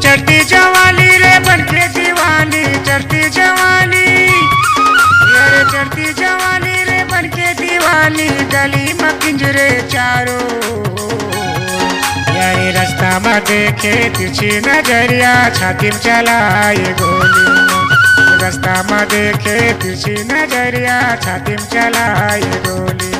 चढ़ती जवानी रे बनके दीवानी, चढ़ती जवानी, अरे चढ़ती जवानी रे बनके दीवानी, गली में पिंजरे चारों, यारे रास्ता में देखे तिरछी नजरिया, छाती में चलाए गोली, रास्ता में देखे तिरछी नजरिया, छाती में चलाए गोली।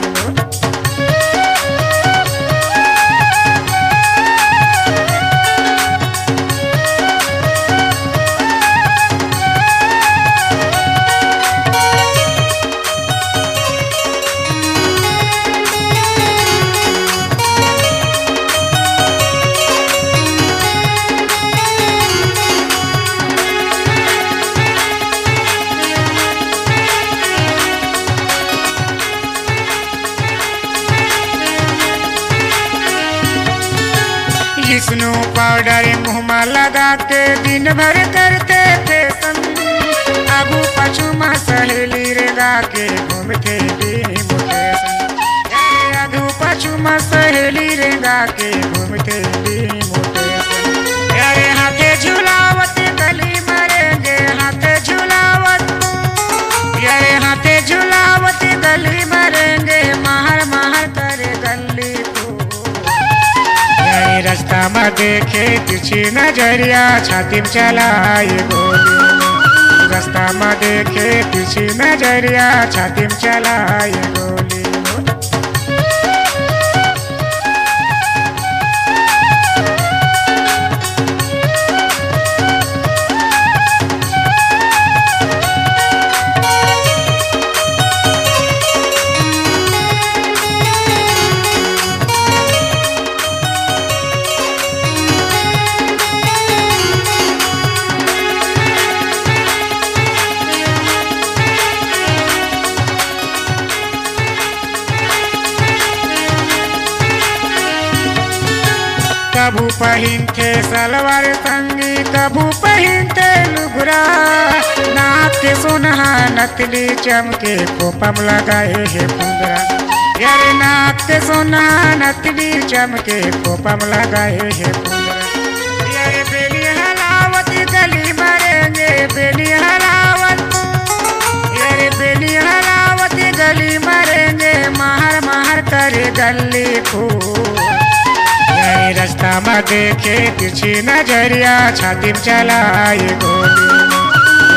जिस्नु पाउडर मुँह में लगा के दिन भर करते थे संग, आगू पाछू में सहेली रे गा के घूमते डिमोटेशन, आगू पाछू में सहेली रे गा के घूमते डिमोटेशन, यारे हाथे झुलावत गली मरेंगे, हाथे झुलावत, यारे हाथे झुलावत गली मरेंगे, महर महर करे गली को, रास्ता में देखे तिरछी नजरिया, छाती में चलाए गोली, रास्ता में देखे तिरछी नजरिया, छाती में चलाए गोली। कबू पहनते सलवार संगी, कबू पहनते लुगरा, नाक के सोनहा नकली चमके कोपम लगाए है फुंदरा, यारे नाक के सोनहा नकली चमके कोपम लगाए है फुंदरा, यारे बेली हलावत गली मरेंगे, बेली हलावत, यारे बेली हलावत गली मरेंगे, महर महर करे गली को, रास्ता में देखे तिरछी नजरिया, छाती में चलाए गोली,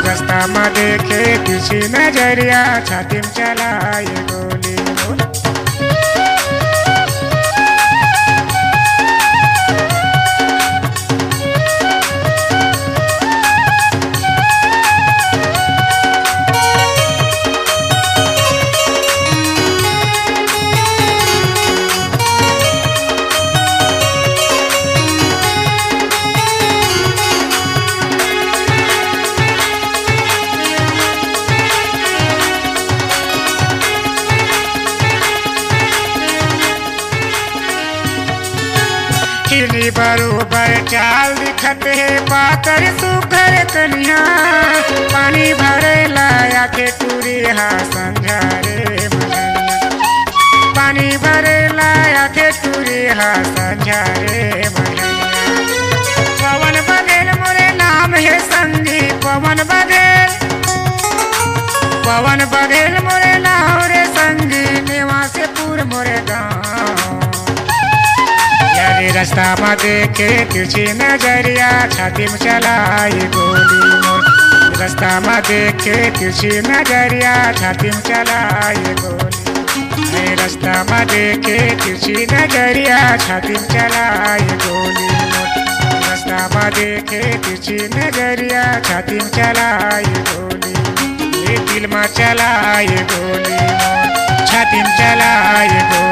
रास्ता में देखे तिरछी नजरिया, छाती में चलाए गोली। चिली बरोबर चाल दिखत है, पाकर सुखर कन्या, पानी भरे लाया के टूरी हा संझा रे मगनिया, पानी भरे लाया के टूरी हा संझा रे मगनिया, पवन बघेल मोरे नाम है संगी, पवन बघेल, पवन बघेल मोरे नाम रे संगी, निवासीपुर मोरे गाँव, रास्ता में देखे तिरछी नजरिया, छाती में चलाए गोली, रास्ता में देखे तिरछी नजरिया, छाती में चलाए गोली, रास्ता में देखे तिरछी नजरिया, छाती में चलाए गोली, रास्ता में देखे तिरछी नजरिया, छाती में चलाए गोली, दिल में चलाए गोली, छाती में चलाए गोली।